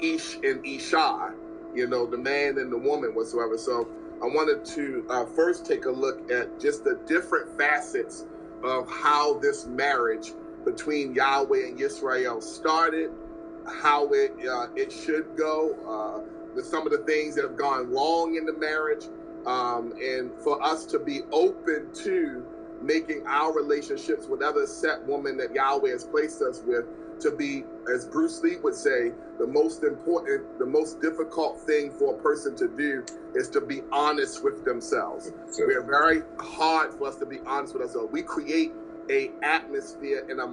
Ish and Isha, the man and the woman whatsoever. So I wanted to first take a look at just the different facets of how this marriage between Yahweh and Yisrael started, how it should go, some of the things that have gone wrong in the marriage, and for us to be open to making our relationships with other set woman that Yahweh has placed us with to be, as Bruce Lee would say, the most important, the most difficult thing for a person to do is to be honest with themselves. Sure. We are very hard for us to be honest with ourselves. We create a atmosphere in a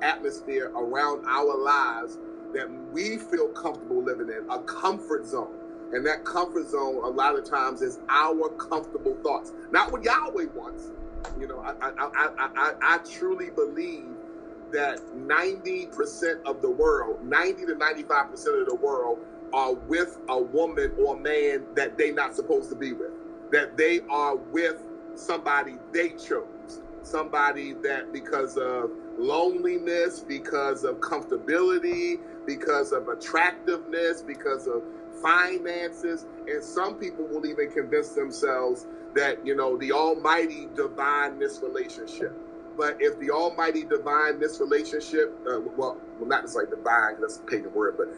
atmosphere around our lives that we feel comfortable living in, a comfort zone. And that comfort zone a lot of times is our comfortable thoughts, not what Yahweh wants. I truly believe that 90% of the world, 90 to 95% of the world are with a woman or man that they're not supposed to be with, that they are with somebody they chose, somebody that because of loneliness, because of comfortability, because of attractiveness, because of finances, and some people will even convince themselves that, the Almighty divine this relationship. But if the Almighty divine this relationship, well, not just like divine, that's a pagan word, but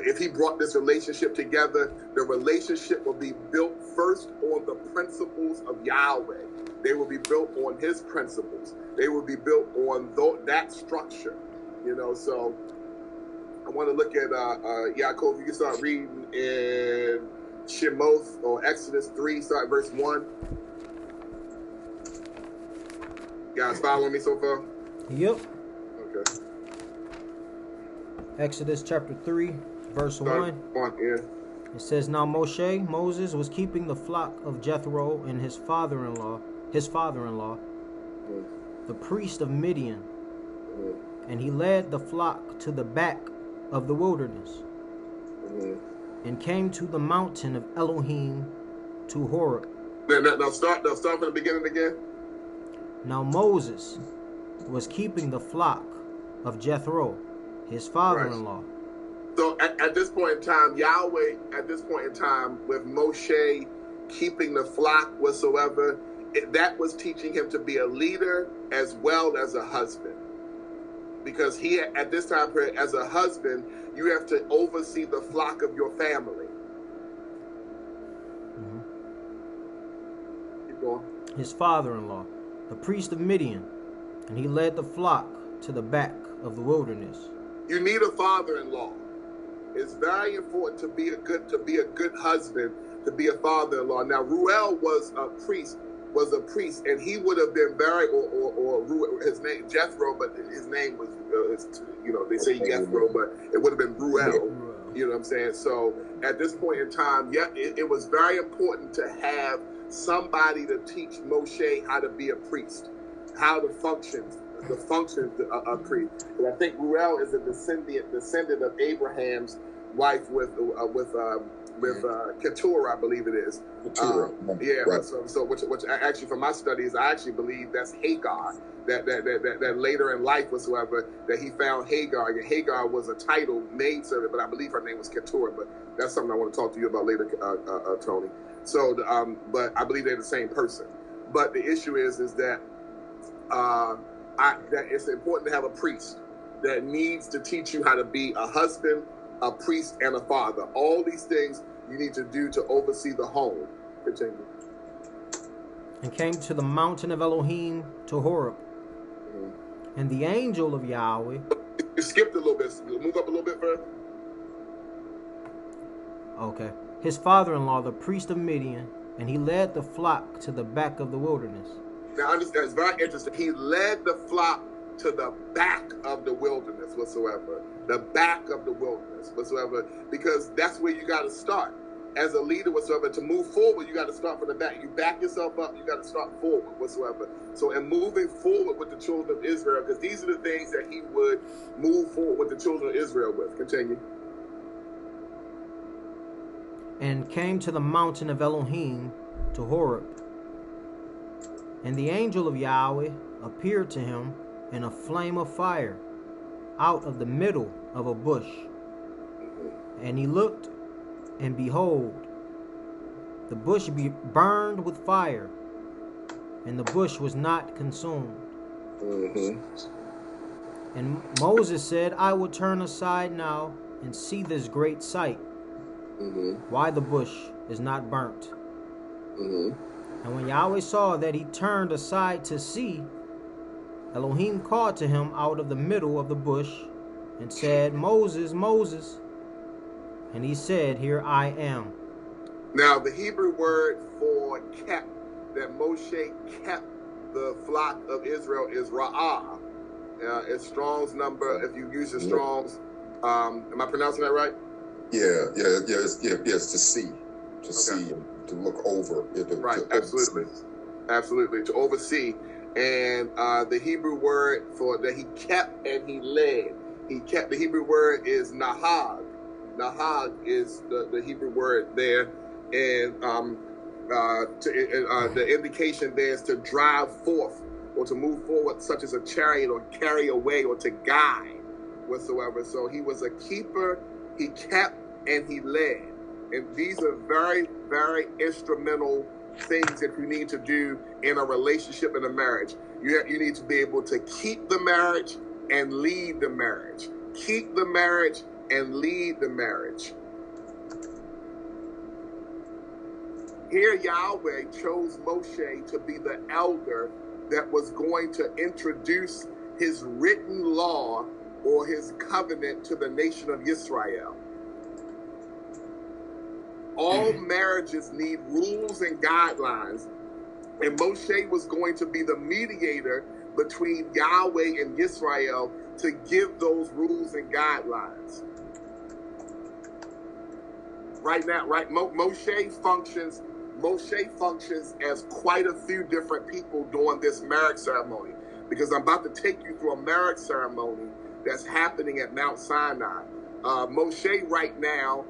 if he brought this relationship together, the relationship will be built first on the principles of Yahweh. They will be built on his principles. They will be built on that structure, so I want to look at Yaakov. You can start reading in Shemoth or Exodus 3, start verse 1. You guys following me so far? Yep. Okay. Exodus chapter 3, verse 1. Yeah. It says, Now Moses was keeping the flock of Jethro and his father-in-law, the priest of Midian, and he led the flock to the back of the wilderness, and came to the mountain of Elohim, to Horeb. Now start from the beginning again. Now Moses was keeping the flock of Jethro, his father-in-law. Right. So at this point in time, Yahweh, with Moshe keeping the flock whatsoever, that was teaching him to be a leader as well as a husband. Because he, at this time period, as a husband, you have to oversee the flock of your family. Mm-hmm. Keep going. His father-in-law, the priest of Midian, and he led the flock to the back of the wilderness. You need a father-in-law. It's very important to be a good husband, to be a father-in-law. Now, Ruel was a priest, and he would have been very, or his name Jethro, but his name was, they say Jethro, but it would have been Ruel. You know what I'm saying? So at this point in time, it was very important to have somebody to teach Moshe how to be a priest, how to function, the functions of priest. And I think Ruel is a descendant of Abraham's wife with Keturah, I believe it is. Keturah, right. So which actually, from my studies, I actually believe that's Hagar. That later in life whatsoever, that he found Hagar. And Hagar was a title maidservant, but I believe her name was Keturah. But that's something I want to talk to you about later, Tony. So, but I believe they're the same person. But the issue is that that it's important to have a priest that needs to teach you how to be a husband, a priest, and a father. All these things you need to do to oversee the home. Continue. And came to the mountain of Elohim, to Horeb. And the angel of Yahweh. You skipped a little bit. Move up a little bit further. Okay. His father-in-law, the priest of Midian, and he led the flock to the back of the wilderness. Now, understand, it's very interesting. He led the flock to the back of the wilderness whatsoever. The back of the wilderness whatsoever. Because that's where you got to start. As a leader whatsoever, to move forward, you got to start from the back. You back yourself up, you got to start forward whatsoever. So in moving forward with the children of Israel, because these are the things that he would move forward with the children of Israel with. Continue. And came to the mountain of Elohim, to Horeb. And the angel of Yahweh appeared to him in a flame of fire out of the middle of a bush. And he looked, and behold, the bush burned with fire, and the bush was not consumed. And Moses said, I will turn aside now and see this great sight, why the bush is not burnt. And when Yahweh saw that he turned aside to see, Elohim called to him out of the middle of the bush and said, Moses, Moses. And he said, Here I am. Now, the Hebrew word for kept, that Moshe kept the flock of Israel, is ra'ah. It's Strong's number. If you use the Strong's, am I pronouncing that right? Yes, to see, see, to look over. Right, absolutely. Absolutely, to oversee. And the Hebrew word for that he kept and he led. He kept, the Hebrew word is nahag. Nahag is the Hebrew word there. And the indication there is to drive forth or to move forward, such as a chariot, or carry away, or to guide whatsoever. So he was a keeper, he kept, and he led. And these are very, very instrumental things that you need to do in a relationship, in a marriage. You need to be able to keep the marriage and lead the marriage. Keep the marriage and lead the marriage. Here Yahweh chose Moshe to be the elder that was going to introduce his written law or his covenant to the nation of Israel. All marriages need rules and guidelines, and Moshe was going to be the mediator between Yahweh and Israel to give those rules and guidelines. Right now, Moshe functions as quite a few different people during this marriage ceremony, because I'm about to take you through a marriage ceremony that's happening at Mount Sinai. Moshe right now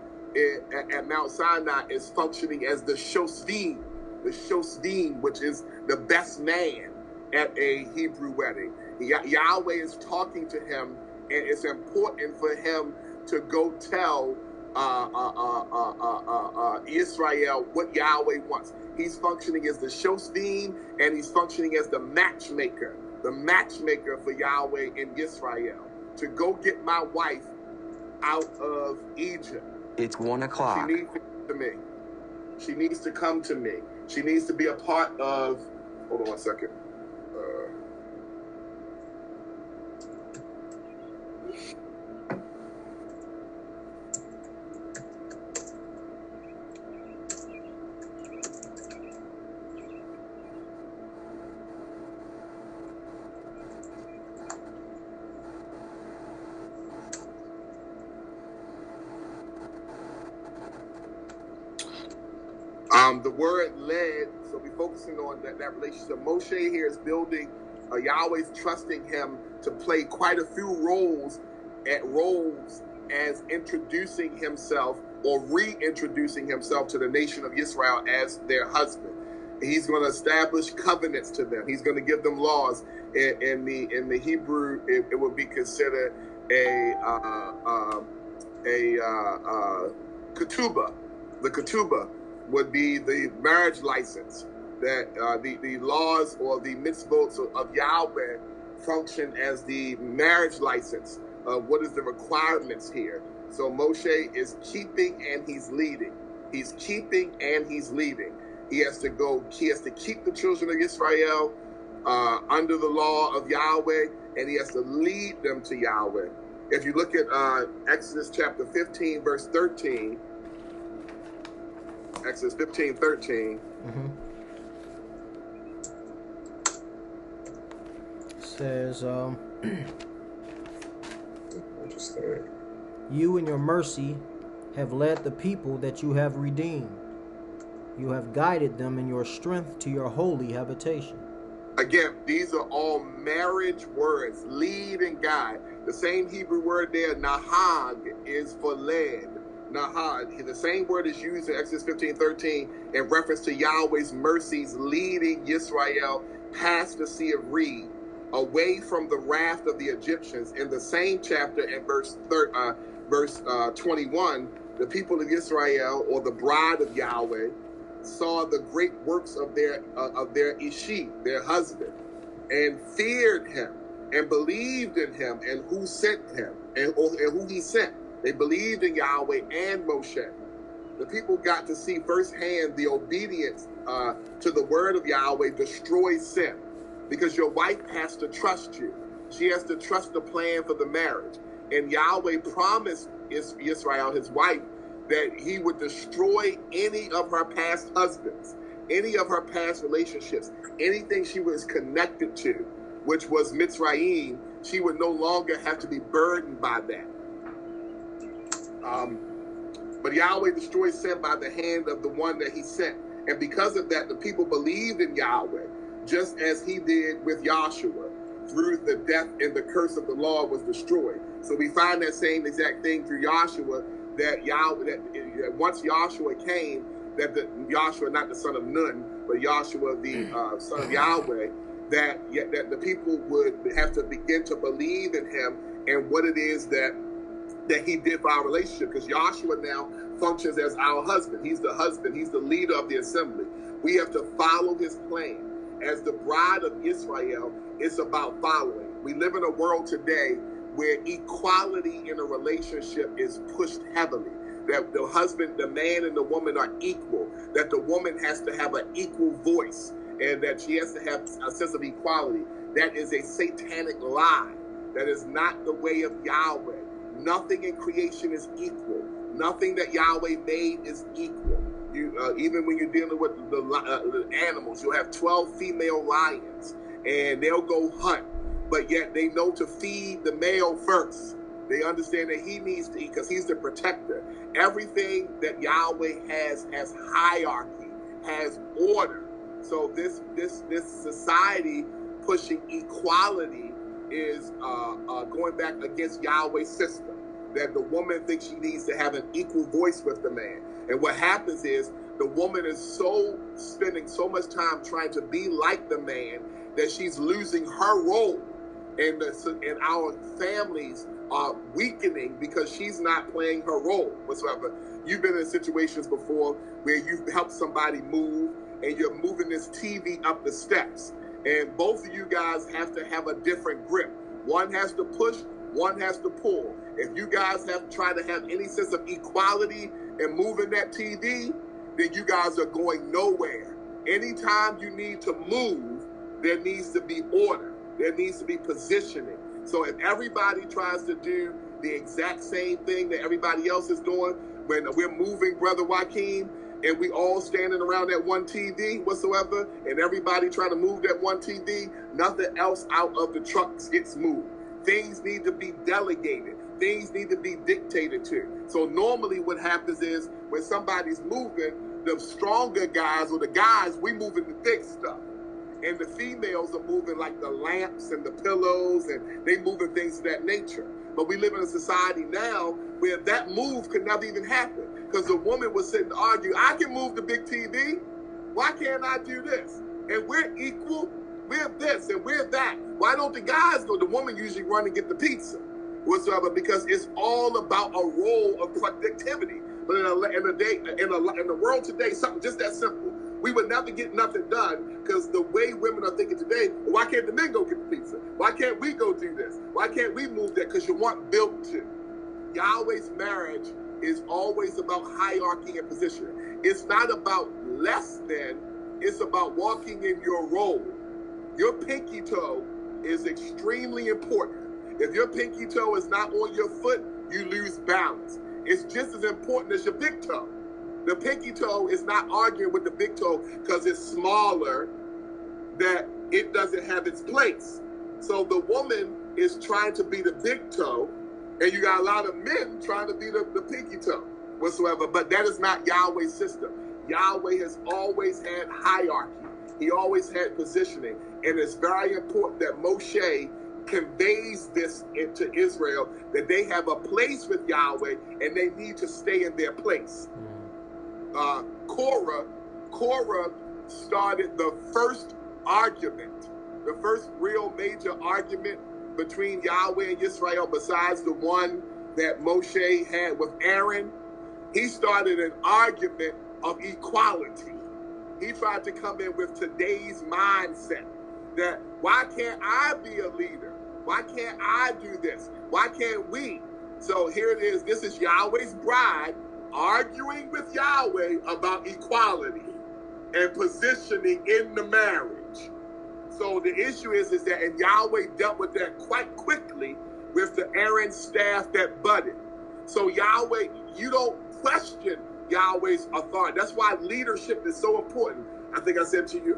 at Mount Sinai is functioning as the Shosdim, which is the best man at a Hebrew wedding. Yahweh is talking to him, and it's important for him to go tell Israel what Yahweh wants. He's functioning as the Shosdim, and he's functioning as the matchmaker for Yahweh in Israel, to go get my wife out of Egypt. It's 1 o'clock. She needs to come to me. She needs to come to me. She needs to be a part of, hold on one second. The word led, so we're focusing on that relationship. Moshe here is building, Yahweh's trusting him to play quite a few roles as introducing himself or reintroducing himself to the nation of Israel as their husband. He's going to establish covenants to them. He's going to give them laws. In the Hebrew, it would be considered a ketubah. The ketubah would be the marriage license, that the laws or the mitzvot of Yahweh function as the marriage license of what is the requirements here. So Moshe is keeping and he's leading. He's keeping and he's leading. He has to keep the children of Israel under the law of Yahweh, and he has to lead them to Yahweh. If you look at Exodus chapter 15, verse 13, Exodus 15:13. Says, you in your mercy have led the people that you have redeemed. You have guided them in your strength to your holy habitation. Again, these are all marriage words, lead and guide. The same Hebrew word there, nahag, is for led. Nahag, the same word is used in Exodus 15:13 in reference to Yahweh's mercies leading Yisrael past the Sea of Reed, away from the wrath of the Egyptians. In the same chapter, in verse verse 21, the people of Israel, or the bride of Yahweh, saw the great works of their Ishi, their husband, and feared him, and believed in him, and who sent him, and who he sent. They believed in Yahweh and Moshe. The people got to see firsthand the obedience to the word of Yahweh destroys sin, because your wife has to trust you. She has to trust the plan for the marriage. And Yahweh promised Israel, his wife, that he would destroy any of her past husbands, any of her past relationships, anything she was connected to, which was Mitzrayim. She would no longer have to be burdened by that. But Yahweh destroyed sin by the hand of the one that he sent. And because of that, the people believed in Yahweh, just as he did with Joshua. Through the death and the curse of the law was destroyed. So we find that same exact thing through Joshua, that once Joshua came, Joshua, not the son of Nun, but Joshua, the son of Yahweh, that the people would have to begin to believe in him and what it is that he did for our relationship, because Joshua now functions as our husband. He's the leader of the assembly. We have to follow his plan. As the bride of Israel, it's about following. We live in a world today where equality in a relationship is pushed heavily. That the husband, the man, and the woman are equal. That the woman has to have an equal voice, and that she has to have a sense of equality. That is a satanic lie. That is not the way of Yahweh. Nothing in creation is equal. Nothing that Yahweh made is equal. Even when you're dealing with the animals, you'll have 12 female lions, and they'll go hunt, but yet they know to feed the male first. They understand that he needs to eat because he's the protector. Everything that Yahweh has hierarchy, has order. So this society pushing equality is going back against Yahweh's system, that the woman thinks she needs to have an equal voice with the man. And what happens is the woman is spending so much time trying to be like the man that she's losing her role. And our families are weakening because she's not playing her role whatsoever. You've been in situations before where you've helped somebody move, and you're moving this TV up the steps. And both of you guys have to have a different grip. One has to push, one has to pull. If you guys have tried to have any sense of equality and moving that TV, then you guys are going nowhere. Anytime you need to move, there needs to be order. There needs to be positioning. So if everybody tries to do the exact same thing that everybody else is doing, when we're moving, Brother Joaquin, and we all standing around that one TV whatsoever, and everybody trying to move that one TV, nothing else out of the trucks gets moved. Things need to be delegated. Things need to be dictated to. So normally what happens is when somebody's moving, the stronger guys, or the guys, we moving the big stuff. And the females are moving like the lamps and the pillows, and they moving things of that nature. But we live in a society now where that move could never even happen, because the woman was sitting to argue, I can move the big TV. Why can't I do this? And we're equal. We're this and we're that. Why don't the guys go? The woman usually run and get the pizza whatsoever, because it's all about a role of productivity. But in the world today, something just that simple. We would never get nothing done because the way women are thinking today, well, why can't the men go get the pizza? Why can't we go do this? Why can't we move that? Because you weren't built to. Yahweh's marriage is always about hierarchy and positioning. It's not about less than, it's about walking in your role. Your pinky toe is extremely important. If your pinky toe is not on your foot, you lose balance. It's just as important as your big toe. The pinky toe is not arguing with the big toe because it's smaller, that it doesn't have its place. So the woman is trying to be the big toe, and you got a lot of men trying to be the pinky toe whatsoever. But that is not Yahweh's system. Yahweh has always had hierarchy. He always had positioning. And it's very important that Moshe conveys this into Israel, that they have a place with Yahweh and they need to stay in their place. Korah started the first argument, the first real major argument between Yahweh and Israel, besides the one that Moshe had with Aaron, he started an argument of equality. He tried to come in with today's mindset that why can't I be a leader? Why can't I do this? Why can't we? So here it is. This is Yahweh's bride arguing with Yahweh about equality and positioning in the marriage. So the issue is that, and Yahweh dealt with that quite quickly with the Aaron staff that budded. So Yahweh, you don't question Yahweh's authority. That's why leadership is so important. I think I said to you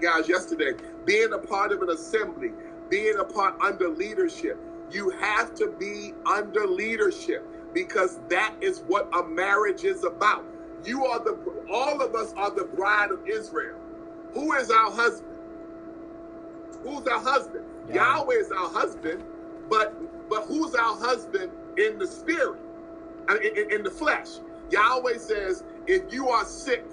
guys yesterday, being a part of an assembly, being a part under leadership, you have to be under leadership because that is what a marriage is about. All of us are the bride of Israel. Who is our husband? Who's our husband? Yeah. Yahweh is our husband, but who's our husband in the spirit, in the flesh? Yahweh says, if you are sick,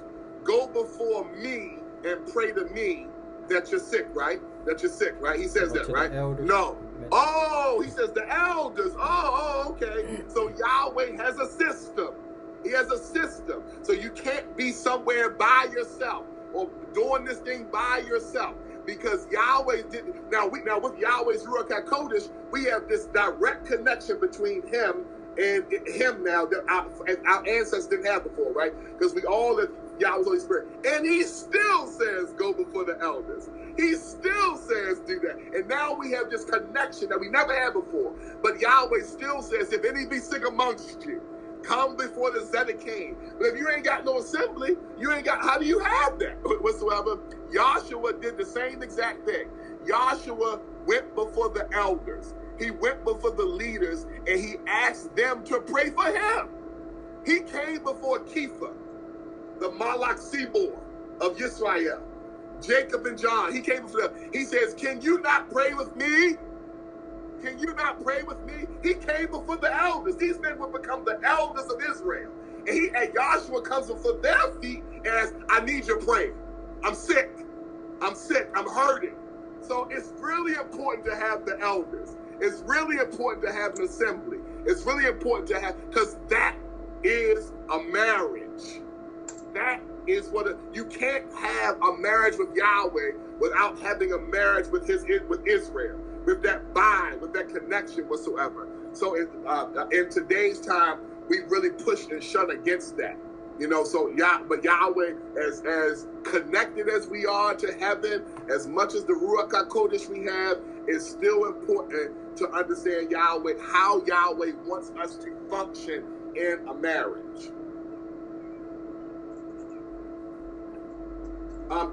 go before me and pray to me that you're sick, right? That you're sick, right? He says that, right? No. Oh, he says the elders. Oh, okay. So Yahweh has a system. He has a system. So you can't be somewhere by yourself or doing this thing by yourself because Yahweh didn't. Now with Yahweh's Ruach HaKodesh, we have this direct connection between him and him now that our ancestors didn't have before, right? Because we all have Yahweh's Holy Spirit. And he still says, go before the elders. He still says, do that. And now we have this connection that we never had before. But Yahweh still says, if any be sick amongst you, come before the Zedekim. But if you ain't got no assembly, how do you have that whatsoever? Joshua did the same exact thing. Joshua went before the elders. He went before the leaders and he asked them to pray for him. He came before Kepha, the Malach Sibor of Yisrael, Jacob and John. He came before them. He says, can you not pray with me? Can you not pray with me? He came before the elders. These men would become the elders of Israel. And Joshua comes before their feet as, I need your prayer. I'm sick. I'm hurting. So it's really important to have the elders. It's really important to have an assembly. It's really important to have, because that is a marriage. That is you can't have a marriage with Yahweh without having a marriage with Israel, with that bind, with that connection whatsoever. So in today's time, we really push and shun against that. But Yahweh, as connected as we are to heaven, as much as the Ruach HaKodesh we have, is still important to understand Yahweh, how Yahweh wants us to function in a marriage.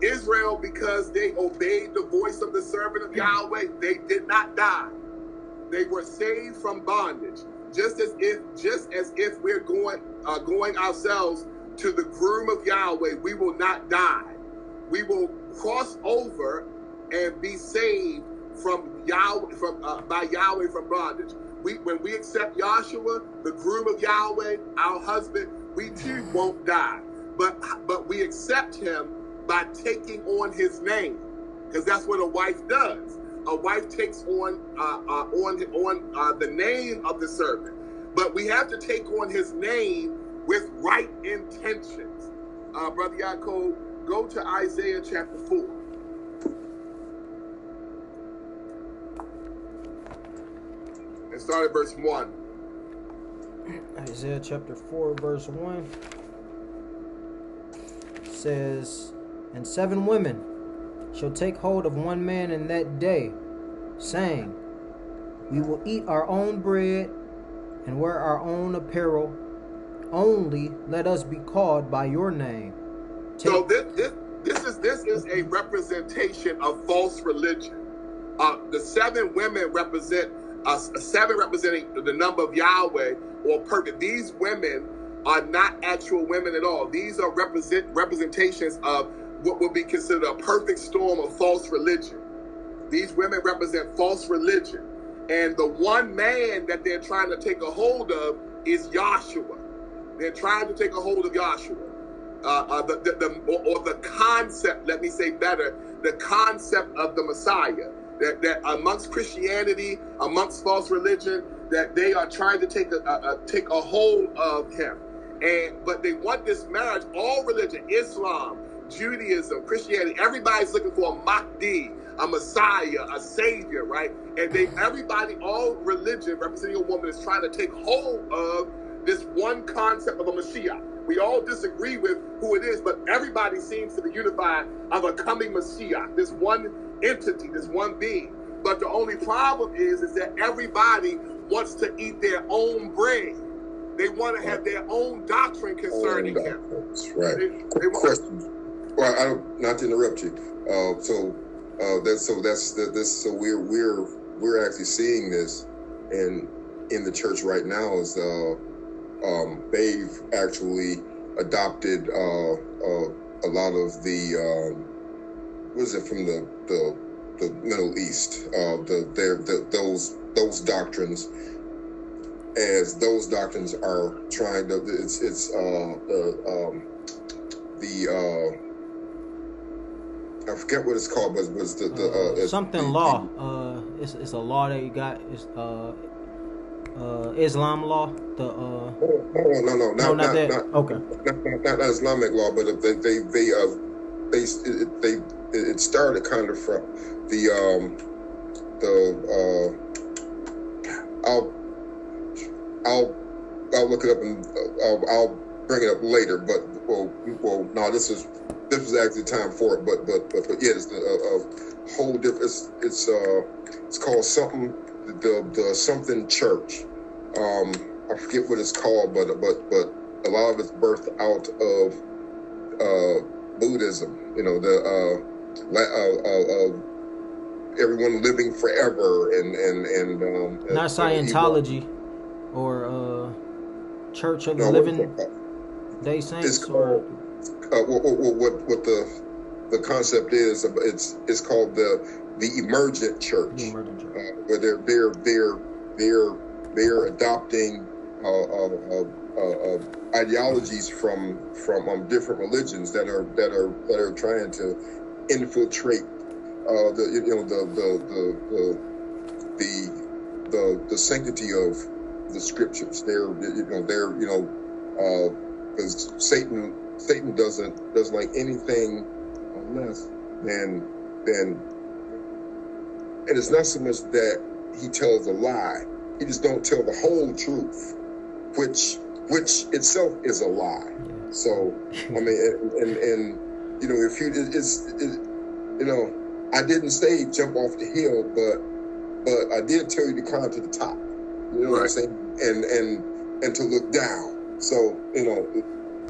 Israel, because they obeyed the voice of the servant of Yahweh, they did not die. They were saved from bondage. Just as if we're going ourselves to the groom of Yahweh, we will not die. We will cross over and be saved from Yahweh, by Yahweh from bondage. When we accept Yahshua, the groom of Yahweh, our husband, we too won't die. But we accept him by taking on his name, because that's what a wife does. A wife takes on the name of the servant, but we have to take on his name with right intentions. Brother Yaakov, go to Isaiah chapter 4. And start at verse 1. Isaiah chapter 4, verse 1 says, and 7 women shall take hold of one man in that day, saying, we will eat our own bread and wear our own apparel. Only let us be called by your name. So this is a representation of false religion. The 7 women represent 7 representing the number of Yahweh or perfect. These women are not actual women at all. These are representations of what would be considered a perfect storm of false religion. These women represent false religion. And the one man that they're trying to take a hold of is Yahshua. They're trying to take a hold of Yahshua. The concept, let me say better, the concept of the Messiah. That amongst Christianity, amongst false religion, that they are trying to take a hold of him. But they want this marriage. All religion, Islam, Judaism, Christianity, everybody's looking for a Mahdi, a Messiah, a Savior, right? And everybody, all religion representing a woman, is trying to take hold of this one concept of a Mashiach. We all disagree with who it is, but everybody seems to be unified of a coming Mashiach, this one entity, this one being. But the only problem is that everybody wants to eat their own bread. They want to have their own doctrine concerning him. That's right. Quick question. Well, not to interrupt you. So we're actually seeing this in the church right now. Is they've actually adopted a lot of the what is it from the Middle East, those doctrines, as those doctrines are trying to, I forget what it's called, but was the something law. It's a law that you got. It's Islam law. No, not that. Okay. Not Islamic law, but it started kind of from I'll look it up and I'll bring it up later. But no, this was actually time for it. But yeah, it's a whole different. It's called something, the something church. I forget what it's called, but a lot of it's birthed out of Buddhism. You know, everyone living forever and not Scientology or Church of the Living Day Saints. It's called what the concept is. It's called the emergent church. The emergent church. Where they're adopting ideologies from different religions that are trying to infiltrate the sanctity of the scriptures. Because Satan doesn't like anything less than, and it's not so much that he tells a lie. He just don't tell the whole truth, which itself is a lie. So I mean, and I didn't say jump off the hill, but I did tell you to climb to the top. You know what I'm saying? And to look down. So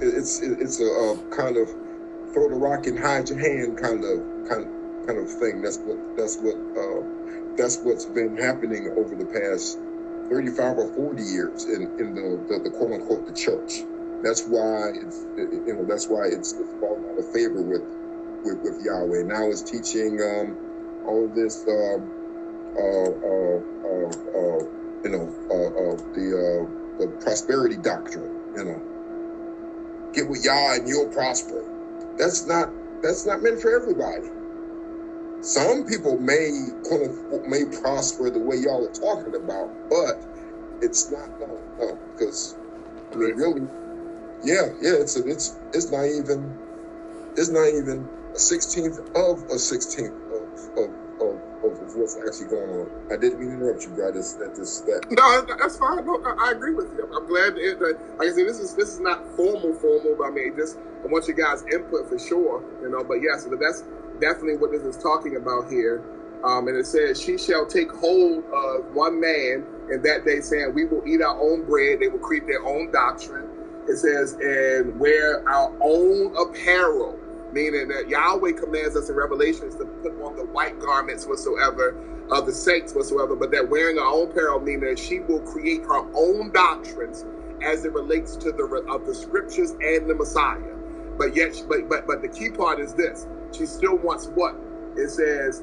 it's a kind of throw the rock and hide your hand kind of thing. That's what's been happening over the past 35 or 40 years in the quote unquote the church. That's why it's fallen out of favor with Yahweh. Now it's teaching all of this the prosperity doctrine. Get with Yah and you'll prosper. That's not meant for everybody. Some people may prosper the way y'all are talking about, but it's not no because I mean really, it's not even a 16th of a 16th of what's actually going on. I didn't mean to interrupt you, bro. No, that's fine. No, I agree with you. I'm glad that, like I said, this is not formal, but I mean, I want you guys' input for sure, But yes, that's definitely what this is talking about here. And it says, she shall take hold of one man, and that day saying, we will eat our own bread. They will create their own doctrine. It says, and wear our own apparel, meaning that Yahweh commands us in Revelations to put on the white garments whatsoever of the saints whatsoever, but that wearing our own apparel, meaning that she will create her own doctrines as it relates to the scriptures and the Messiah. But yet, but the key part is this: she still wants what? It says,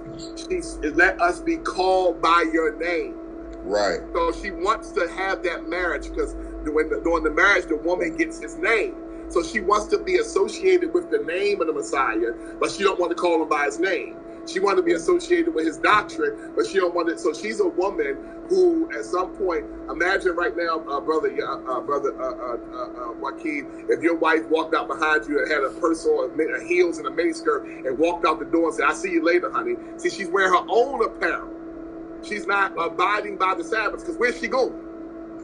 let us be called by your name. Right. So she wants to have that marriage because during the marriage, the woman gets his name. So she wants to be associated with the name of the Messiah, but she don't want to call him by his name. She wanted to be associated with his doctrine, but she don't want it. So she's a woman who, at some point, imagine right now, brother Joaquin, if your wife walked out behind you and had a purse on, heels and a miniskirt, and walked out the door and said, "I see you later, honey." See, she's wearing her own apparel. She's not abiding by the Sabbath, because where's she going?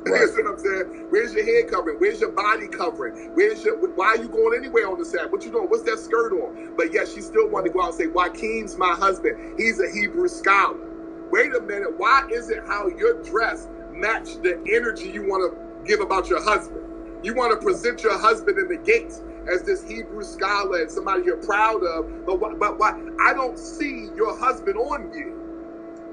Right. You know what I'm saying? Where's your head covering? Where's your body covering? Why are you going anywhere on the Sabbath? What you doing? What's that skirt on? But yet she still wanted to go out and say, Joaquin's my husband. He's a Hebrew scholar. Wait a minute. Why is it how your dress match the energy you want to give about your husband? You want to present your husband in the gates as this Hebrew scholar and somebody you're proud of. But why? I don't see your husband on you.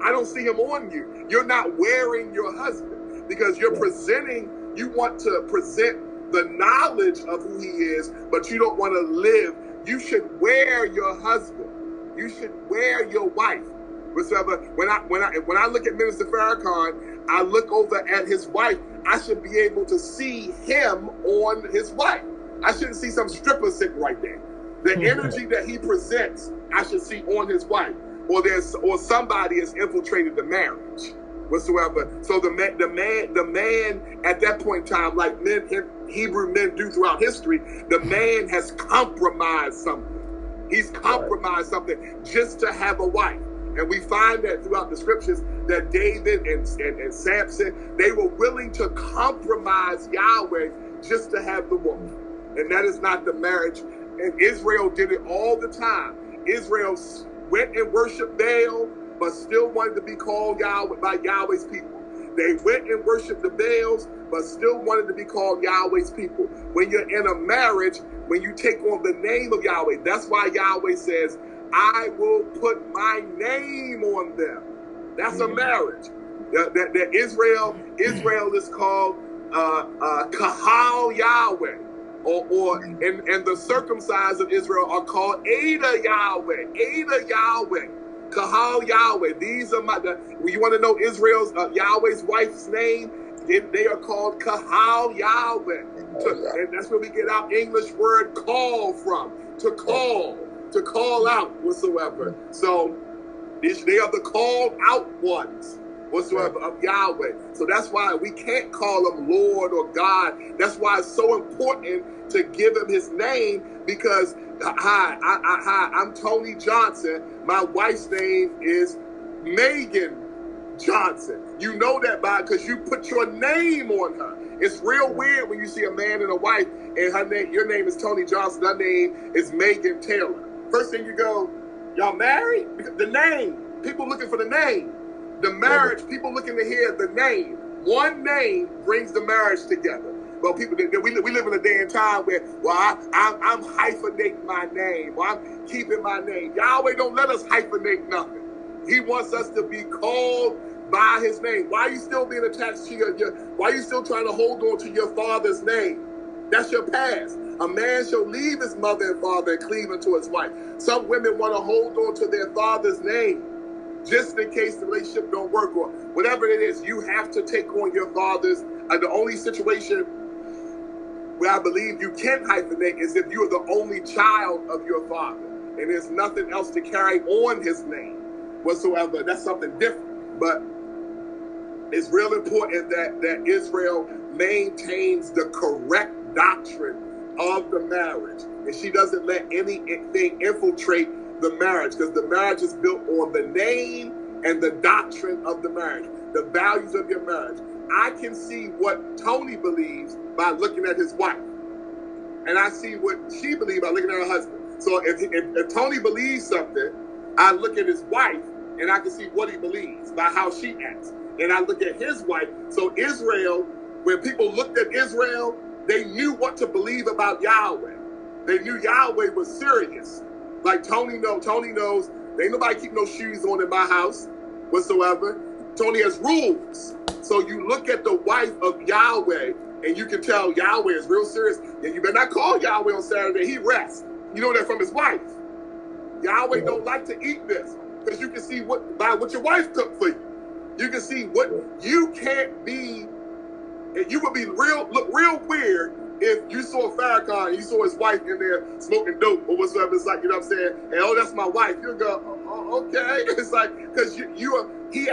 I don't see him on you. You're not wearing your husband. Because you're presenting, you want to present the knowledge of who he is, but you don't want to live. You should wear your husband. You should wear your wife. Whatsoever. When I look at Minister Farrakhan, I look over at his wife. I should be able to see him on his wife. I shouldn't see some stripper sitting right there. The energy that he presents, I should see on his wife, or somebody has infiltrated the marriage. Whatsoever. So the man at that point in time, like Hebrew men do throughout history, the man has compromised something. He's compromised something just to have a wife. And we find that throughout the scriptures that David and Samson, they were willing to compromise Yahweh just to have the woman. And that is not the marriage. And Israel did it all the time. Israel went and worshiped Baal, but still wanted to be called Yahweh by Yahweh's people. They went and worshiped the Baals, but still wanted to be called Yahweh's people. When you're in a marriage, when you take on the name of Yahweh, that's why Yahweh says, "I will put my name on them." That's a marriage. That Israel is called Kahal Yahweh, and the circumcised of Israel are called Ada Yahweh. Kahal Yahweh. These are you want to know Israel's Yahweh's wife's name? They are called Kahal Yahweh. And that's where we get our English word call from. To call out whatsoever. So they are the called out ones whatsoever of Yahweh. So that's why we can't call him Lord or God. That's why it's so important to give him his name, because hi, I'm Tony Johnson. My wife's name is Megan Johnson. You know that because you put your name on her. It's real weird when you see a man and a wife and your name is Tony Johnson, her name is Megan Taylor. First thing you go, y'all married? The name. People looking for the name. The marriage, people looking to hear the name. One name brings the marriage together. Well, we live in a day and time where, I'm hyphenating my name, or I'm keeping my name. Yahweh don't let us hyphenate nothing. He wants us to be called by his name. Why are you still being attached to why are you still trying to hold on to your father's name? That's your past. A man shall leave his mother and father and cleave unto his wife. Some women want to hold on to their father's name just in case the relationship don't work, or whatever it is. You have to take on your father's. The only situation where I believe you can hyphenate is if you are the only child of your father and there's nothing else to carry on his name whatsoever. That's something different. But it's real important that Israel maintains the correct doctrine of the marriage, and she doesn't let anything infiltrate the marriage, because the marriage is built on the name and the doctrine of the marriage, the values of your marriage. I can see what Tony believes by looking at his wife, and I see what she believes by looking at her husband. So if Tony believes something, I look at his wife and I can see what he believes by how she acts, and I look at his wife. So Israel, when people looked at Israel, they knew what to believe about Yahweh. They knew Yahweh was serious. Like Tony knows, ain't nobody keep no shoes on in my house whatsoever. Tony has rules. So you look at the wife of Yahweh and you can tell Yahweh is real serious. And you better not call Yahweh on Saturday. He rests. You know that from his wife. Yahweh don't like to eat this, because you can see what your wife cooked for you. You can see what you can't be. And you would look real weird if you saw Farrakhan, you saw his wife in there smoking dope or whatsoever, it's like, you know what I'm saying? And oh, that's my wife. You'll go, oh, okay. It's like, because he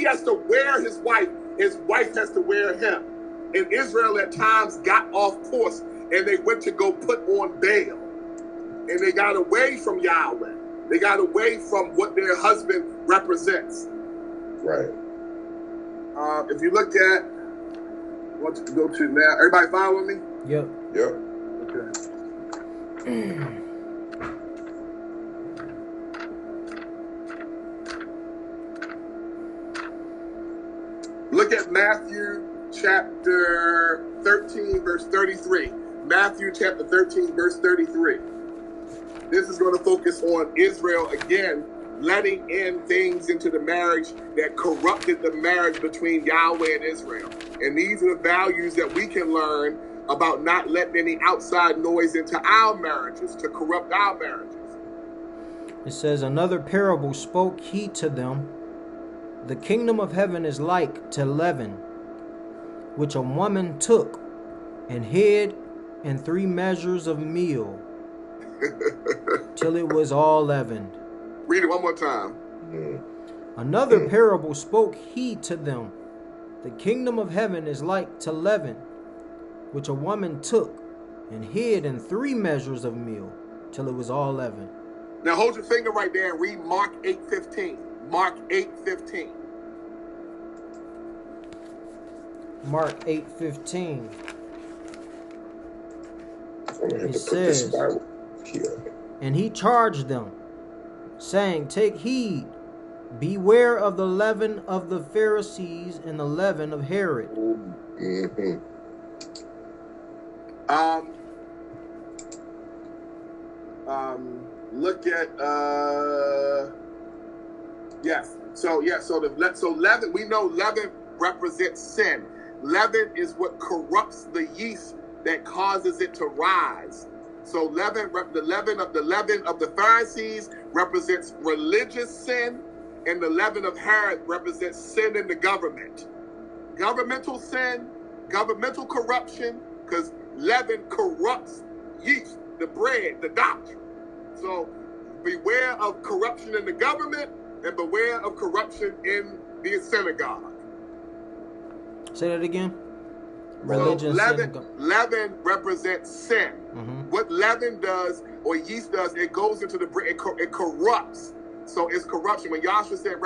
has to wear his wife. His wife has to wear him. And Israel at times got off course and they went to go put on Baal. And they got away from Yahweh. They got away from what their husband represents. Right. If you look at, I want you to go to now. Everybody following me? Yep. Yep. Okay. Look at Matthew chapter 13, verse 33. Matthew chapter 13, verse 33. This is going to focus on Israel again, letting in things into the marriage that corrupted the marriage between Yahweh and Israel. And these are the values that we can learn about not letting any outside noise into our marriages to corrupt our marriages. It says, another parable spoke he to them. The kingdom of heaven is like to leaven, which a woman took and hid in 3 measures of meal, till it was all leavened. Read it one more time. Another parable spoke he to them. The kingdom of heaven is like to leaven, which a woman took and hid in 3 measures of meal, till it was all leavened. Now hold your finger right there and read Mark 8:15. Mark 8:15. Mark 8:15. It says, and he charged them, saying, take heed, beware of the leaven of the Pharisees and the leaven of Herod. Mm-hmm. Look at yes. So leaven, we know leaven represents sin. Leaven is what corrupts the yeast that causes it to rise. So the leaven of the Pharisees represents religious sin, and the leaven of Herod represents sin in the government. Governmental sin, governmental corruption, because leaven corrupts yeast, the bread, the doctrine. So beware of corruption in the government and beware of corruption in the synagogue. Say that again. Religion, so leaven represents sin. Mm-hmm. What leaven does, or yeast does, it goes into the bread, it corrupts. So it's corruption. When Yahshua said,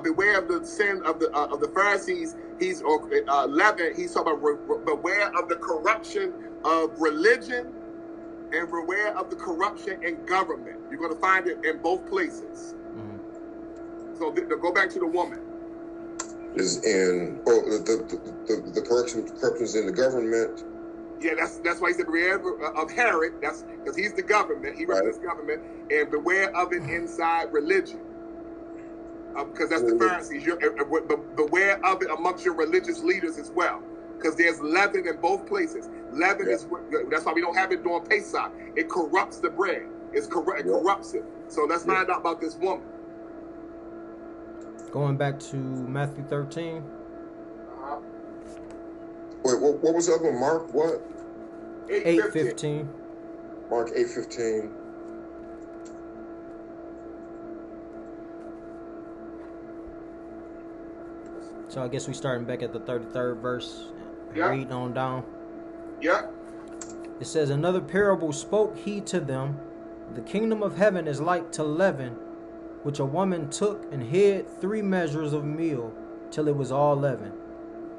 "Beware of the sin of the Pharisees," leaven. He's talking about beware of the corruption of religion and beware of the corruption in government. You're going to find it in both places. Mm-hmm. So go back to the woman. Is in the corruptions in the government. Yeah, that's why he said beware of Herod. That's because he's the government. He represents government, and beware of it inside religion, because that's the Pharisees. Beware of it amongst your religious leaders as well, because there's leaven in both places. Leaven is that's why we don't have it during Pesach. It corrupts the bread. It corrupts it. So let's find out about this woman. Going back to Matthew 13. Wait, what was the other one? Mark what? 8:15. Mark 8:15. So I guess we starting back at the 33rd verse. Reading on down. Yeah. It says, another parable spoke he to them. The kingdom of heaven is like to leaven, which a woman took and hid 3 measures of meal, till it was all leavened.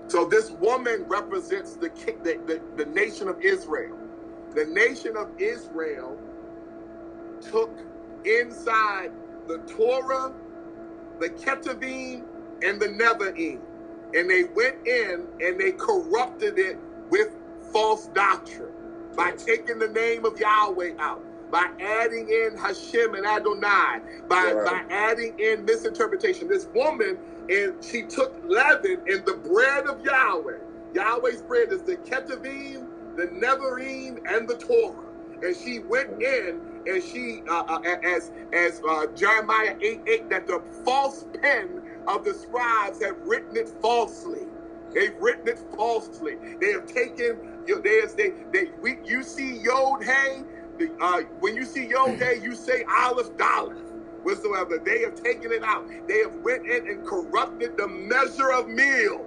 So this woman represents the nation of Israel. The nation of Israel took inside the Torah, the Ketuvim, and the Nevi'im, and they went in and they corrupted it with false doctrine by taking the name of Yahweh out, by adding in Hashem and Adonai, by adding in misinterpretation. This woman, and she took leaven in the bread of Yahweh. Yahweh's bread is the Ketuvim, the Nevi'im, and the Torah. And she went in and she, as Jeremiah 8:8, that the false pen of the scribes have written it falsely. They've written it falsely. They have taken You see Yod Hey, when you see Yod Hey, you say Aleph Dalet whatsoever. They have taken it out. They have went in and corrupted the measure of meal.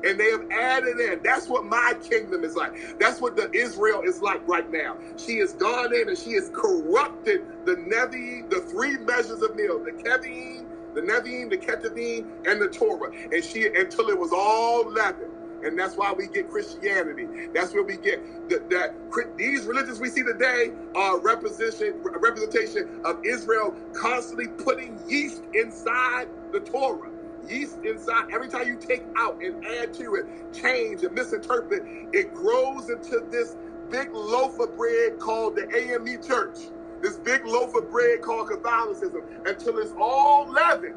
And they have added in. That's what my kingdom is like. That's what the Israel is like right now. She has gone in and she has corrupted the Nevi'im, the three measures of meal, the Kevim, the Nevi'im, the Ketuvim, and the Torah. And until it was all leavened. And that's why we get Christianity. That's where we get these religions we see today are representation of Israel constantly putting yeast inside the Torah. Yeast inside. Every time you take out and add to it, change and misinterpret, it grows into this big loaf of bread called the AME Church. This big loaf of bread called Catholicism, until it's all leavened.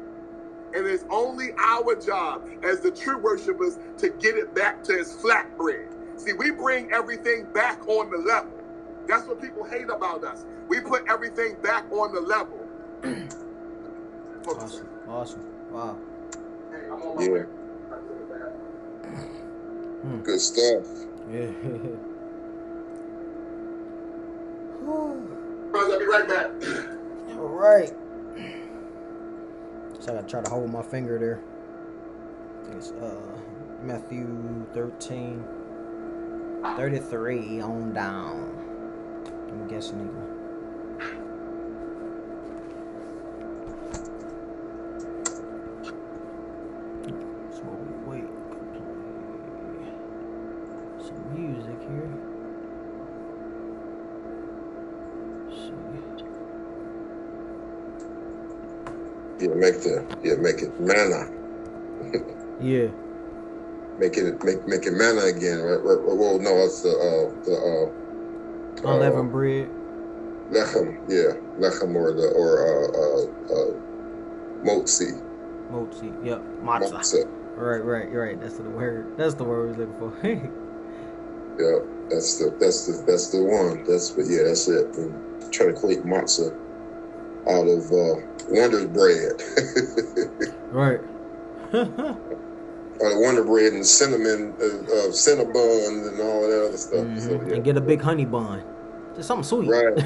And it's only our job as the true worshipers to get it back to its flat bread. See, we bring everything back on the level. That's what people hate about us. We put everything back on the level. Awesome. Wow. Hey, I'm on my way. Good stuff. Yeah. I'll be right back. All right. So I gotta try to hold my finger there. It's Matthew 13:33 on down. I'm guessing either. So wait, play some music here. Make it manna. Yeah. Make it manna again, right? Well, no, it's the unleavened bread. Lechem, or motzi. Motzi, yep, matzah. Right. That's the word. That's the word we're looking for. Yeah, that's the one. That's it. I'm trying to create matzah out of Wonder Bread. Right. Out of Wonder Bread and cinnamon, Cinnabon and all of that other stuff. Mm-hmm. So, yeah. And get a big honey bun. Just something sweet. Right.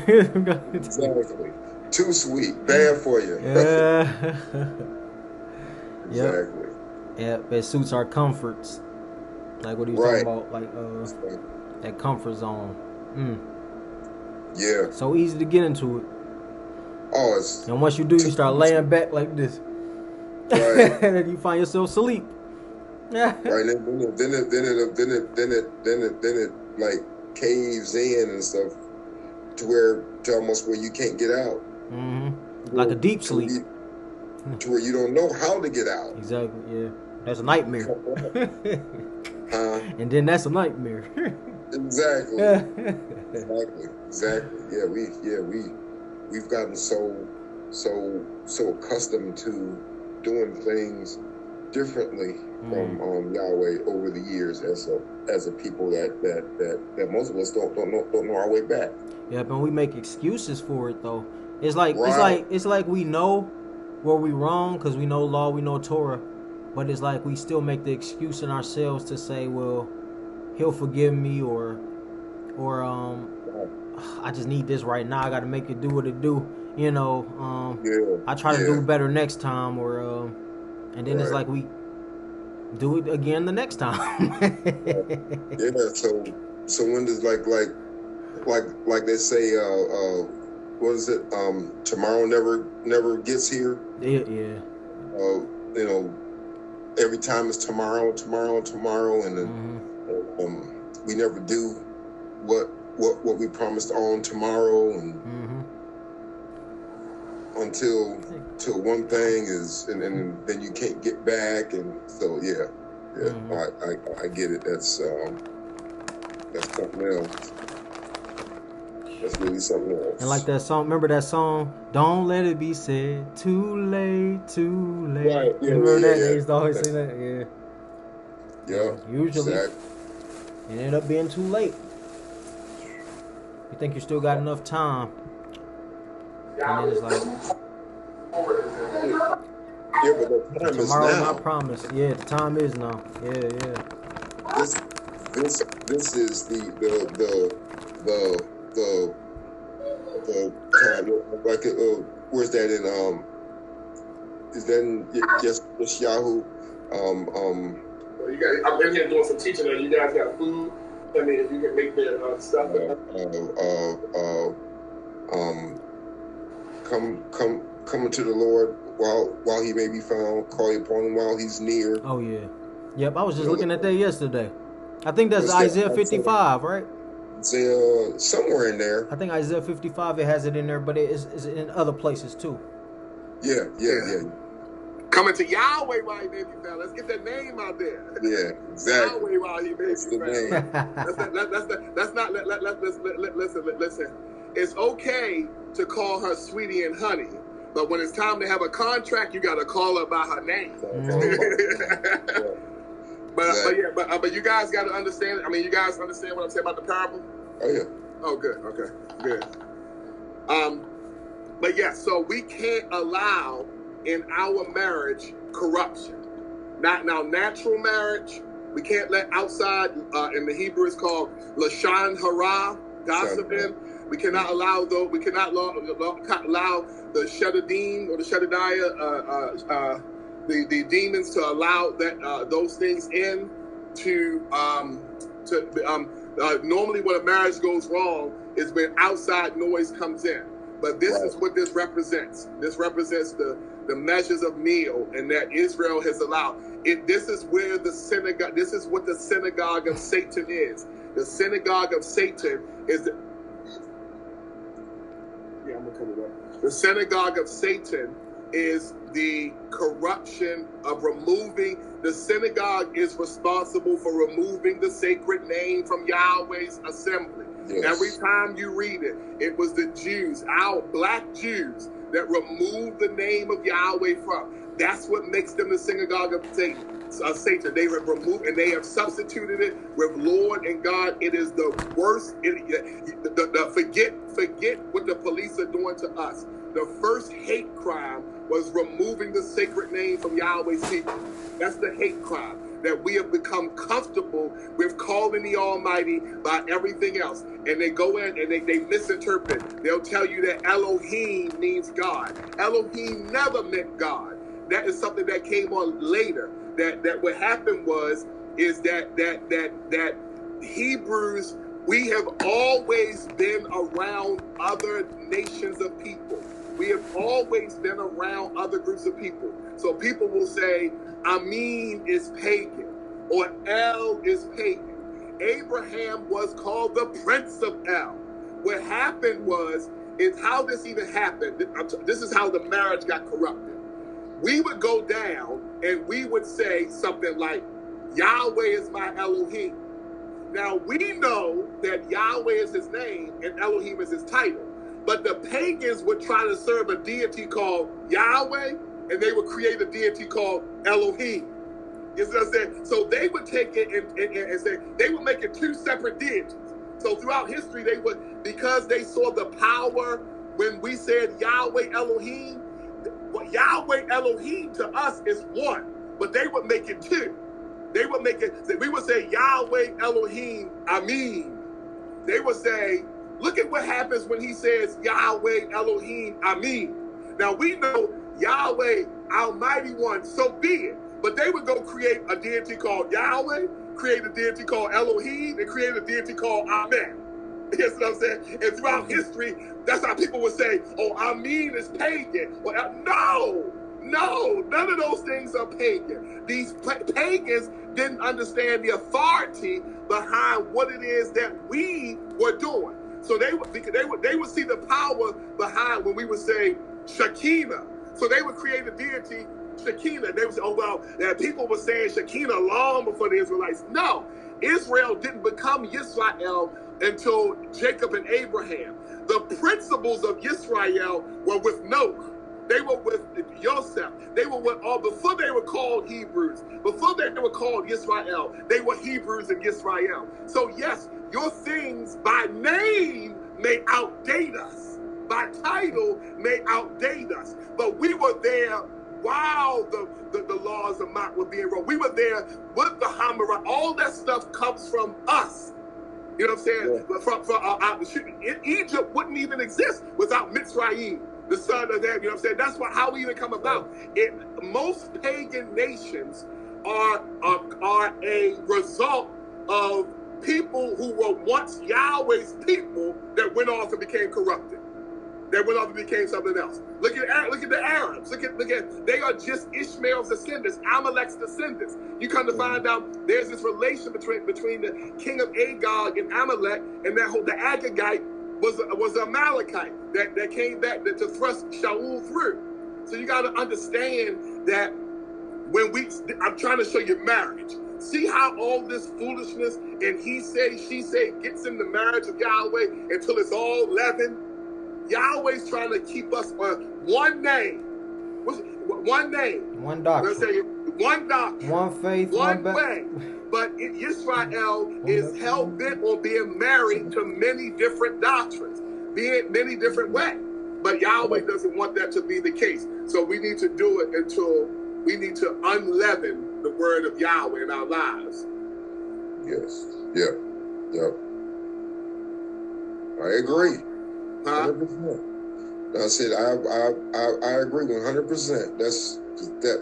Exactly. Too sweet. Bad for you. Yeah. Exactly. Yep. It suits our comforts. Like what he was talking about, like that comfort zone. Yeah. So easy to get into it. Oh, it's. And once you do, you start laying back like this. Right. And then you find yourself asleep. Yeah. Right. Then it like caves in and stuff to almost where you can't get out. Mm-hmm. Like a deep sleep. To where you don't know how to get out. Exactly. Yeah. That's a nightmare. And then that's a nightmare. Exactly. Exactly. Yeah. We've gotten so accustomed to doing things differently from Yahweh over the years as a people that most of us don't know our way back. Yeah, but we make excuses for it though. It's like we know where we wrong because we know law, we know Torah, but it's like we still make the excuse in ourselves to say, well, he'll forgive me or I just need this right now. I got to make it do what it do. I try to do better next time, and then it's like we do it again the next time. Yeah. So when does like they say, what is it? Tomorrow never gets here. Yeah. Every time it's tomorrow, and then we never do what we promised on tomorrow, and until one thing is, and then you can't get back, and so I get it. That's something else. That's really something else. And like that song, remember that song? Don't let it be said, too late, too late. Right. Yeah, remember that? Yeah. They used to always say that. Yeah. Usually, it ended up being too late. You think you still got enough time, and then it's like, yeah, but the time is tomorrow now. not promised. Yeah, the time is now. Yeah. This this is the like where's that in is that in Yahoo? You guys, I've been here doing some teaching. You guys got food. I mean, if you can make their stuff. Come to the Lord while he may be found. Call upon him while he's near. Oh yeah, yep. I was just looking at that yesterday. I think that's Isaiah 55, right? Isaiah somewhere in there. I think Isaiah 55. It has it in there, but it is in other places too. Yeah. Coming to Yahweh while he may be found. Let's get that name out there. Yeah, exactly. Yahweh while he may be found. Listen. It's okay to call her sweetie and honey, but when it's time to have a contract, you got to call her by her name. But you guys got to understand. I mean, you guys understand what I'm saying about the parable? Oh yeah. Oh, good. Okay, good. But yeah, so we can't allow in our marriage corruption. Not now, natural marriage. We can't let outside. In the Hebrew, it's called lashon hara, gossiping. We cannot allow though. We cannot allow the Shedadim or the Shedadiah, the demons to allow that those things in. Normally, when a marriage goes wrong, is when outside noise comes in. But this is what this represents. This represents the measures of meal, and that Israel has allowed it. This is where the synagogue. This is what the synagogue of Satan is. The synagogue of Satan is. The synagogue of Satan is the corruption of removing. The synagogue is responsible for removing the sacred name from Yahweh's assembly. Yes. Every time you read it, it was the Jews, our black Jews, that removed the name of Yahweh from. That's what makes them the synagogue of Satan. They have removed and they have substituted it with Lord and God. It is the worst. Forget what the police are doing to us. The first hate crime was removing the sacred name from Yahweh's people. That's the hate crime. That we have become comfortable with calling the Almighty by everything else. And they go in and they misinterpret. They'll tell you that Elohim means God. Elohim never meant God. That is something that came on later. That what happened is that Hebrews, we have always been around other nations of people. We have always been around other groups of people. So people will say, Amin is pagan, or El is pagan. Abraham was called the Prince of El. What happened is how this even happened. This is how the marriage got corrupted. We would go down and we would say something like, Yahweh is my Elohim. Now we know that Yahweh is his name and Elohim is his title. But the pagans would try to serve a deity called Yahweh, and they would create a deity called Elohim. You see what I'm saying? So they would take it and say, they would make it two separate deities. So throughout history, they would, because they saw the power when we said Yahweh Elohim, Yahweh Elohim to us is one, but they would make it two. They would make it, we would say Yahweh Elohim Amin. They would say, look at what happens when he says Yahweh Elohim Amin. Now we know Yahweh Almighty One, so be it. But they would go create a deity called Yahweh, create a deity called Elohim, and create a deity called Amen. You know what I'm saying? And throughout history, that's how people would say, oh, Amin is pagan. Well, no, none of those things are pagan. These pagans didn't understand the authority behind what it is that we were doing. So they would see the power behind when we would say Shekinah. So they would create a deity, Shekinah. They would say, oh, well, that people were saying Shekinah long before the Israelites. No, Israel didn't become Yisrael until Jacob and Abraham. The principles of Yisrael were with Noah. They were with Yosef. They were with before they were called Hebrews, before they were called Yisrael, they were Hebrews and Yisrael. So yes, your things by name may outdate us. By title may outdate us. But we were there while the laws of Ma'at were being wrote. We were there with the Hammurabi. All that stuff comes from us. You know what I'm saying? Yeah. Egypt wouldn't even exist without Mitzrayim, the son of them. You know what I'm saying? That's how we even come about. Most pagan nations are a result of people who were once Yahweh's people that went off and became corrupted. That went off and became something else. Look at the Arabs. Look at they are just Ishmael's descendants, Amalek's descendants. You come to find out there's this relation between the king of Agag and Amalek, and the Agagite was an Amalekite that came back to thrust Shaul through. So you got to understand that I'm trying to show you marriage. See how all this foolishness and he say, she say gets in the marriage of Yahweh until it's all leavened. Yahweh's trying to keep us on one name. One name. One doctrine. One doctrine. One faith. One way. But Israel is hell-bent on being married to many different doctrines, being many different ways. But Yahweh doesn't want that to be the case. So we need to do it until we need to unleaven the word of Yahweh in our lives. Yes. Yep. Yep. I agree. 100%. I said I agree 100%. That's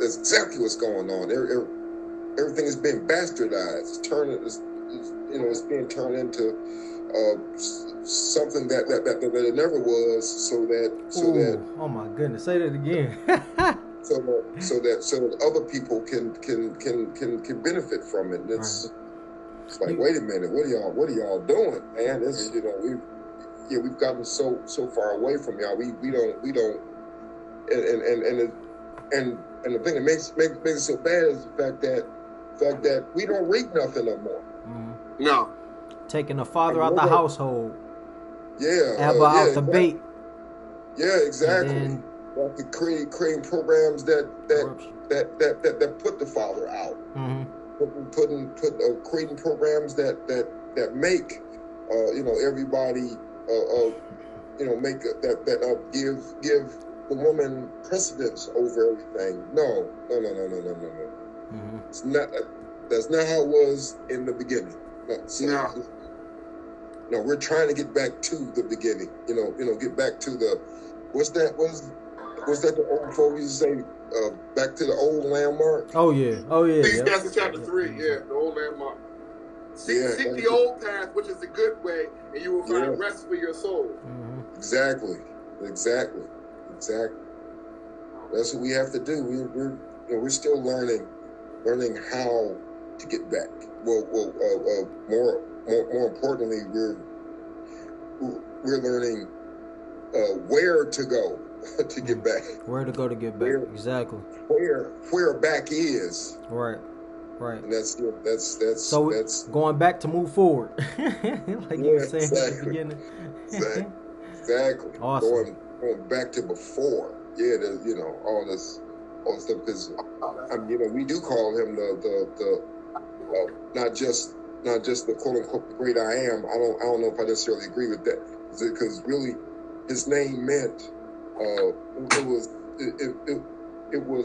exactly what's going on. Everything is being bastardized. It's being turned into something that it never was. So that oh my goodness, say that again. so that other people can benefit from it. And it's like, wait a minute, what are y'all doing, man? This is, we've gotten so far away from y'all. We don't and the thing that makes it so bad is the fact that we don't read nothing no more. Mm-hmm. No. Taking the father out the household. Yeah. Abba out the bait. Yeah, exactly. Like creating programs that put the father out. Mm-hmm. Creating programs that make everybody give the woman precedence over everything. No. Mm-hmm. It's not. That's not how it was in the beginning. No, we're trying to get back to the beginning. Get back to the was that the old folks used to say, back to the old landmark? Oh yeah. Ecclesiastes chapter 3, the old landmark. Seek the old path, which is the good way, and you will find rest for your soul. Mm-hmm. Exactly. That's what we have to do. We're still learning how to get back. More importantly, we're learning where to go to get back. Where to go to get back? Exactly. Where back is. Right. And that's going back to move forward, like you were saying at the beginning. Exactly. Awesome. Going back to before. Yeah, all this stuff, because we do call him the not just the quote unquote great I am. I don't know if I necessarily agree with that, because really his name meant it was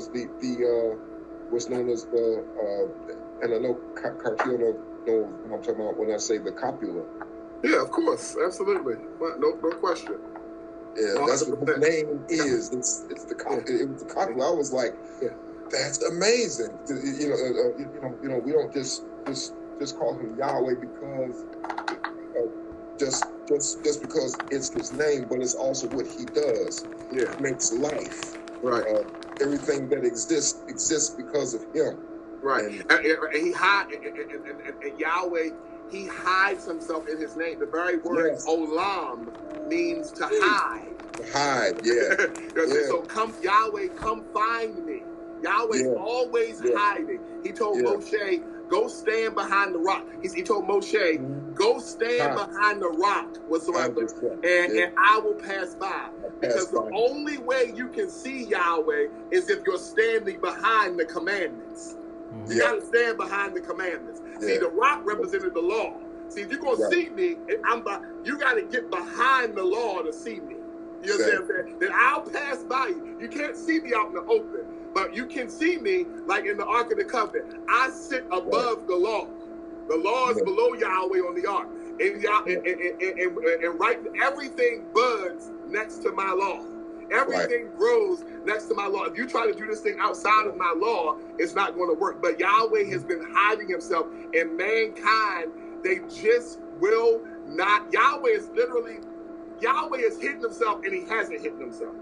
the what's known as the and I know Cartier knows what I'm talking about when I say the copula. Yeah, of course, absolutely, no question. Yeah, that's what the name is. It's the copula. It was the copula. I was like, that's amazing. We don't just call him Yahweh because just because it's his name, but it's also what he does. Yeah, it makes life. Right. Everything that exists because of him. Right. And he and Yahweh, he hides himself in his name. The very word olam means to hide. To hide, yeah. So Yahweh, come find me. Yahweh's always hiding. He told Moshe, go stand behind the rock. He told Moshe, go stand behind the rock whatsoever, and I will pass by. Because the only way you can see Yahweh is if you're standing behind the commandments. You got to stand behind the commandments. See, the rock represented the law. See, if you're going to see me, you got to get behind the law to see me. You understand what I'm saying? Then I'll pass by you. You can't see me out in the open. but you can see me like in the Ark of the Covenant. I sit above the law. The law is below Yahweh on the ark. And right, everything buds next to my law. Everything grows next to my law. If you try to do this thing outside of my law, it's not going to work. But Yahweh has been hiding himself, and mankind, they just will not. Yahweh has hidden himself, and he hasn't hidden himself.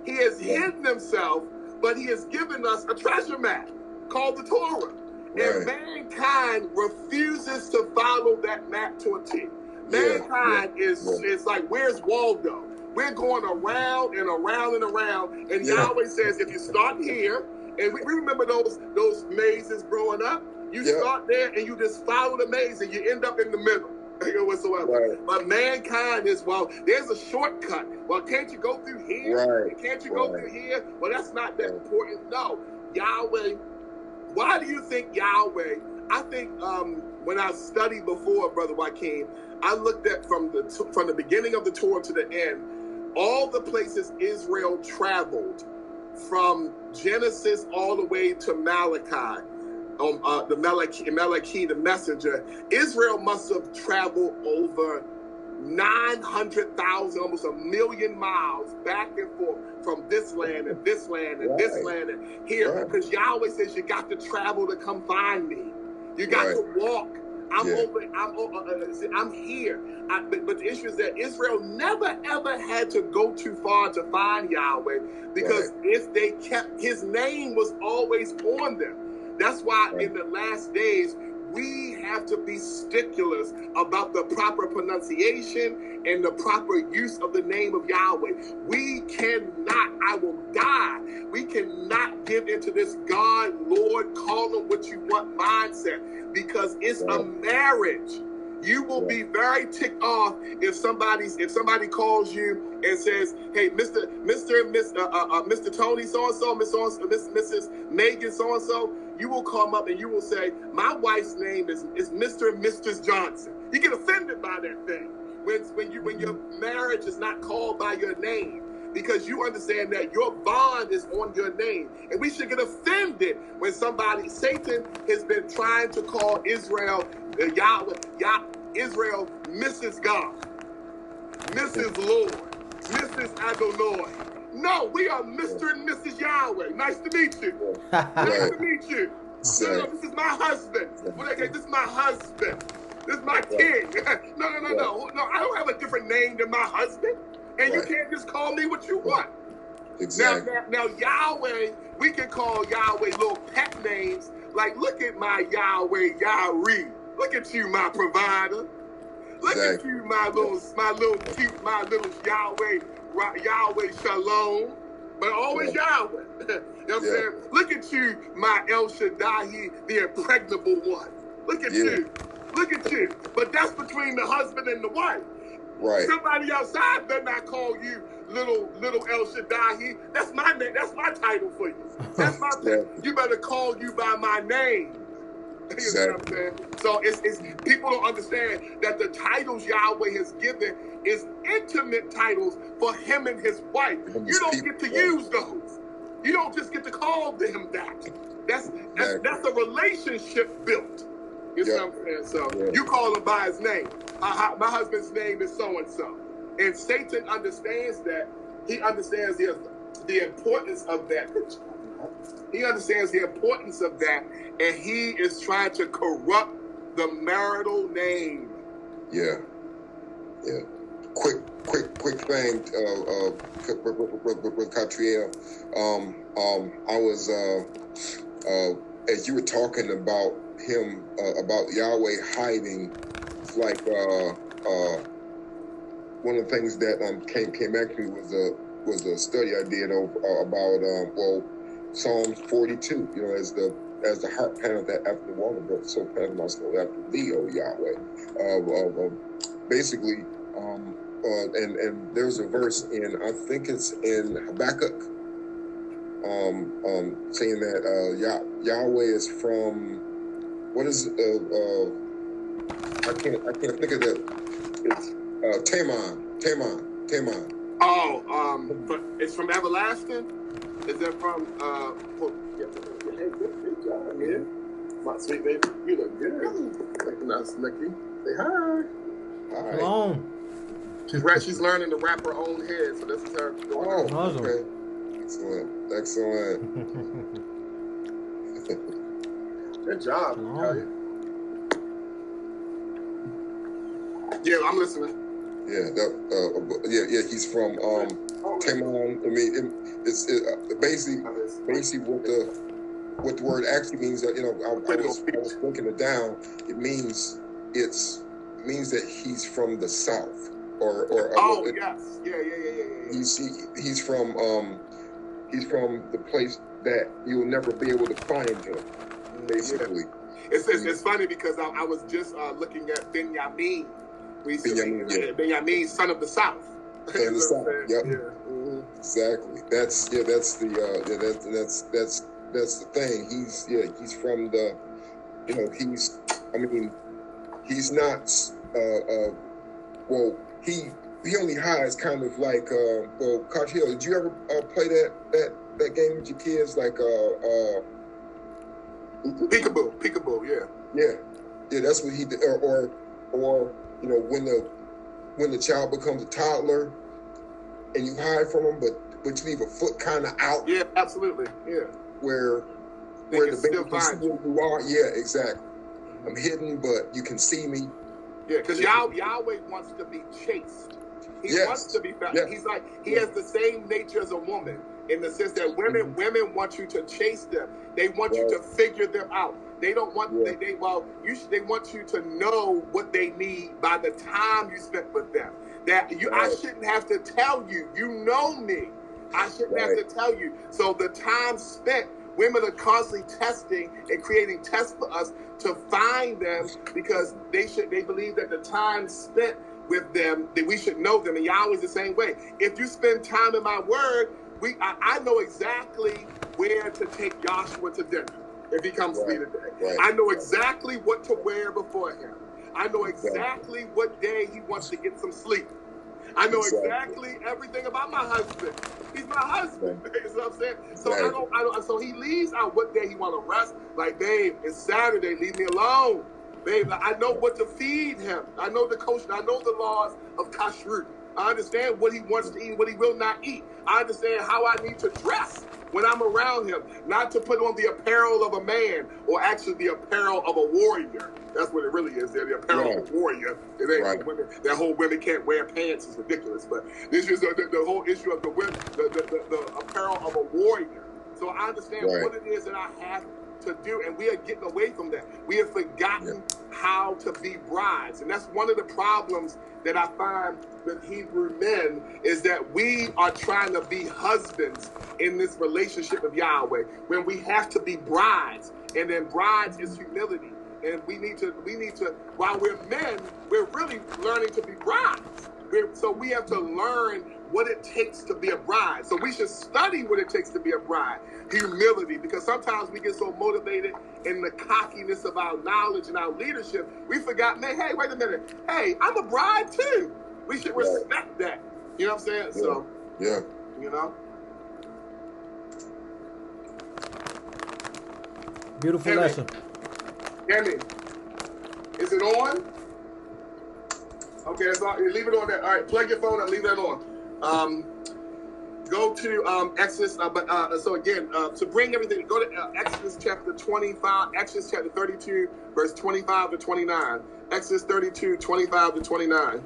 He has hidden himself, but he has given us a treasure map called the Torah. And mankind refuses to follow that map to a T. Mankind is like, where's Waldo? We're going around and around and around. And Yahweh says, if you start here, and we remember those mazes growing up, you start there and you just follow the maze and you end up in the middle. Whatsoever. But mankind is, well, there's a shortcut. Well, can't you go through here? Can't you go through here? Well, that's not that important. No. Yahweh. Why do you think Yahweh? I think when I studied before, Brother Joaquin, I looked at from the beginning of the Torah to the end, all the places Israel traveled from Genesis all the way to Malachi, Malachi, the messenger. Israel must have traveled over 900,000, almost 1,000,000 miles back and forth from this land and this land and this land and here, because Yahweh says you got to travel to come find me. You got to walk. I'm here. But the issue is that Israel never ever had to go too far to find Yahweh, because if they kept, his name was always on them. That's why in the last days, we have to be sticklers about the proper pronunciation and the proper use of the name of Yahweh. We cannot, I will die. We cannot give into this God, Lord, call them what you want mindset, because it's a marriage. You will be very ticked off if somebody calls you and says, "Hey, Mr. Tony so-and-so, Mrs. Megan so-and-so," you will come up and you will say, "My wife's name is Mr. and Mrs. Johnson." You get offended by that thing when your marriage is not called by your name, because you understand that your bond is on your name. And we should get offended when Satan has been trying to call Israel, Israel, Mrs. God, Mrs. Lord, Mrs. Adonai. No, we are Mr. and Mrs. Yahweh. Nice to meet you. Nice to meet you. No, this is my husband. This is my husband. This is my king. No, I don't have a different name than my husband. And you can't just call me what you want. Exactly. Now, Yahweh, we can call Yahweh little pet names. Like, look at my Yahweh, Yahweh. Look at you, my provider. Look at you, my little Yahweh Shalom. But always Yahweh. You know what I'm saying? Look at you, my El Shaddai, the impregnable one. Look at you. Look at you. But that's between the husband and the wife. Right. Somebody outside better not call you little El Shaddai. That's my name. That's my title for you. That's my thing. You better call you by my name. You know what I'm saying? So it's people don't understand that the titles Yahweh has given is intimate titles for him and his wife. You don't get to use those. You don't just get to call them that. That's a relationship built. You know what I'm saying? So you call him by his name. My husband's name is so-and-so. And Satan understands that. He understands the importance of that. He understands the importance of that, and he is trying to corrupt the marital name. Yeah. Quick thing, with Catriel. I was as you were talking about him, about Yahweh hiding, it's like one of the things that came back to me was a study I did about Psalms 42. You know, as the heart panteth after the water brook, so panteth my soul after thee, O Yahweh. Basically, and there's a verse in, I think it's in Habakkuk, saying that Yahweh is from, what is I can't think of that. It's Taman. Oh, it's from everlasting. Is that from hey, good job, man. My sweet baby, you look good. Nice, Nikki. Say hi. Hi. Shalom. She's learning to wrap her own hair, so this is her doing it. Awesome. Okay. Excellent. Good job. Shalom. Yeah, I'm listening. Yeah, he's from Taman. I mean, it's basically what the word actually means. I was breaking it down. It means that he's from the south, or yes, yeah. He's from the place that you'll never be able to find him. Basically, it's funny because I was just looking at Benjamin. Benjamin, son of the South. Son of the South. Yep. Yeah. Mm-hmm. Exactly. That's the thing. He's from the, he's not he only hides kind of like Coach Hill, did you ever play that game with your kids, like Peekaboo, yeah, that's what he did. Or when the child becomes a toddler and you hide from him, but you leave a foot kind of out. Yeah, absolutely. Yeah. Where the baby can see who you are. Yeah, exactly. I'm hidden, but you can see me. Yeah, because Yahweh wants to be chased. He wants to be found. Yes. He's like, he has the same nature as a woman, in the sense that women want you to chase them. They want you to figure them out. They don't want they want you to know what they need by the time you spent with them. That I shouldn't have to tell you. You know me. I shouldn't have to tell you. So the time spent, women are constantly testing and creating tests for us to find them, because they believe that the time spent with them, that we should know them. And Yahweh's the same way. If you spend time in my word, I know exactly where to take Joshua to dinner if he comes to me today. I know exactly what to wear before him. I know exactly what day he wants to get some sleep. I know exactly everything about my husband. He's my husband. You know what I'm saying? So so he leaves out what day he want to rest. Like, babe, it's Saturday. Leave me alone. Babe, I know what to feed him. I know the kosher. I know the laws of kashrut. I understand what he wants to eat, what he will not eat. I understand how I need to dress when I'm around him, not to put on the apparel of a man, or actually the apparel of a warrior. That's what it really is. They're the apparel of a warrior. It ain't women. That whole women can't wear pants is ridiculous. But this is the whole issue of the apparel of a warrior. So I understand what it is that I have to do, and we are getting away from that. We have forgotten how to be brides, and that's one of the problems that I find with Hebrew men, is that we are trying to be husbands in this relationship of Yahweh, when we have to be brides. And then brides is humility, and we need to while we're men, we're really learning to be brides. So we have to learn what it takes to be a bride. So we should study what it takes to be a bride. Humility, because sometimes we get so motivated in the cockiness of our knowledge and our leadership, we forgot, man, hey, wait a minute. Hey, I'm a bride too. We should respect that. You know what I'm saying? Yeah. So, yeah. You know? Beautiful lesson. Kenny, is it on? Okay, that's all. Leave it on there. All right, plug your phone and leave that on. Go to Exodus, so again, to bring everything, go to Exodus chapter 25, Exodus chapter 32, verse 25 to 29. Exodus 32, 25 to 29.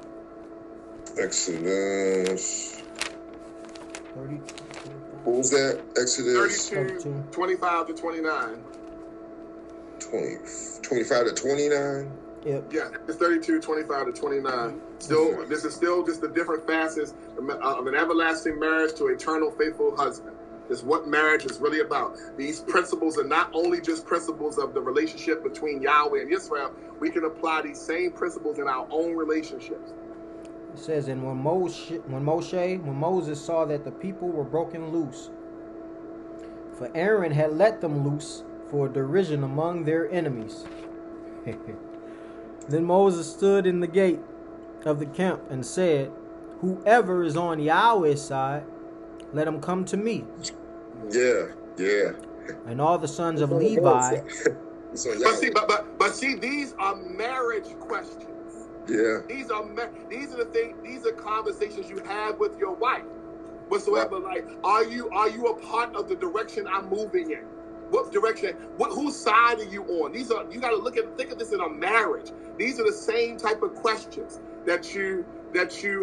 Exodus. 30. What was that? Exodus 32, 25 to 29. 25 to 29? Yep. Yeah, it's 32, 25 to 29. Still, this is still just the different facets of an everlasting marriage to eternal faithful husband. Is what marriage is really about. These principles are not only just principles of the relationship between Yahweh and Israel. We can apply these same principles in our own relationships. It says, and when Moses saw that the people were broken loose, for Aaron had let them loose for derision among their enemies. Then Moses stood in the gate of the camp and said, whoever is on Yahweh's side, let him come to me. Yeah. And all the sons of Levi. But see, these are marriage questions. Yeah. These are the things. These are conversations you have with your wife. Whatsoever, like, are you a part of the direction I'm moving in? What direction? Whose side are you on? These are, you got to think of this in a marriage. These are the same type of questions that you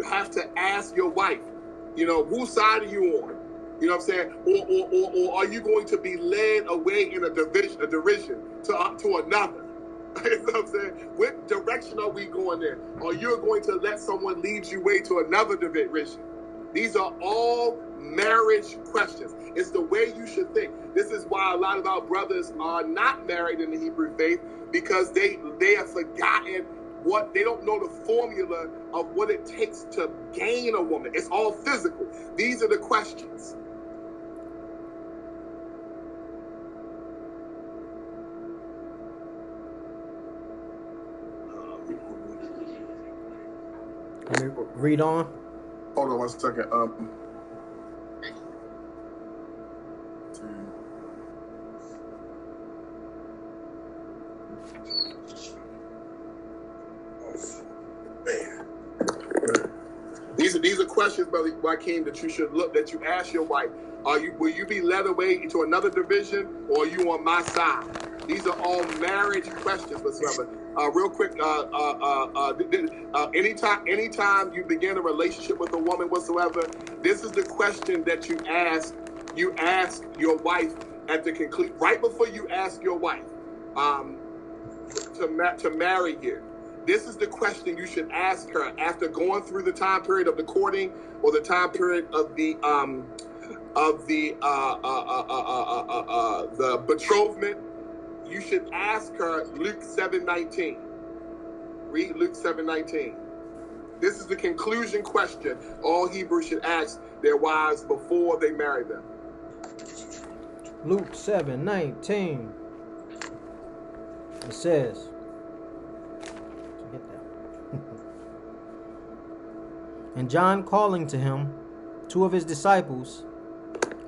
have to ask your wife. You know, whose side are you on? You know what I'm saying? Or are you going to be led away in a derision to another? You know what I'm saying? What direction are we going in? Or you're going to let someone lead you way to another derision? These are all marriage questions. It's the way you should think. This is why a lot of our brothers are not married in the Hebrew faith, because they have forgotten they don't know the formula of what it takes to gain a woman. It's all physical. These are the questions. Let me read on. Hold on 1 second. These are questions, Brother Joaquin, that you ask your wife. Will you be led away into another division, or are you on my side? These are all marriage questions, whatsoever. Real quick, anytime you begin a relationship with a woman whatsoever, this is the question that you ask your wife at the conclusion, right before you ask your wife to marry you. This is the question you should ask her after going through the time period of the courting or the time period of the betrothment. You should ask her Luke 7:19. Read Luke 7:19. This is the conclusion question all Hebrews should ask their wives before they marry them. Luke 7:19. It says, and John, calling to him 2 of his disciples,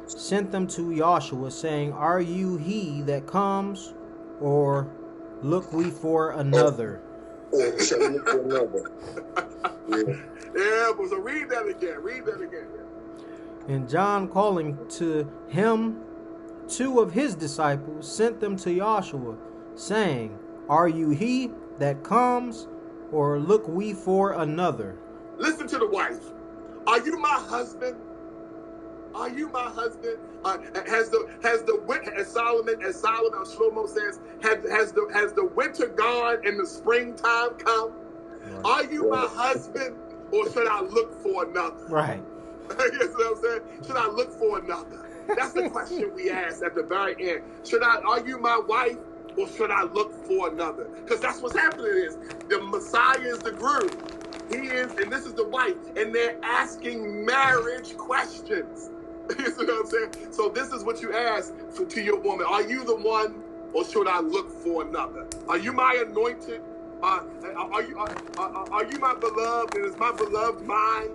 sent them to Joshua, saying, Are you he that comes, or look we for another? Or shall we look for another? Yeah, but so read that again. And John, calling to him 2 of his disciples, sent them to Joshua, saying, Are you he that comes, or look we for another? Listen to the wife. Are you my husband? Are you my husband? As Solomon Shlomo says, has the winter gone and the springtime come? Right. Are you my husband, or should I look for another? Right. You know what I'm saying? Should I look for another? That's the question we ask at the very end. Are you my wife, or should I look for another? Because that's what's happening is the Messiah is the groom. He is, and this is the wife, and they're asking marriage questions. You see what I'm saying? So this is what you ask to your woman. Are you the one, or should I look for another? Are you my anointed? Are you my beloved, and is my beloved mine?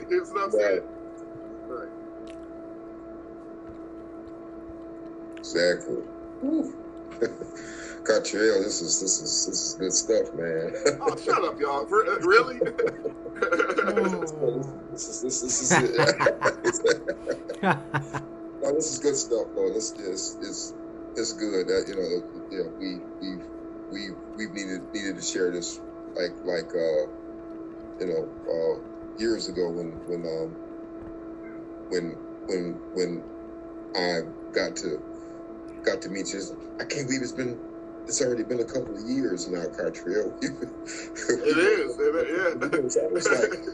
You see what I'm saying? Right. Exactly. Catriel, this is good stuff, man. Oh, shut up, y'all! Really? This is it. No, this is good stuff, though. This is it's good. That we've needed to share this like years ago when I got to meet you. I can't believe it's already been a couple of years now, Catriel. It is. Yeah. It's almost like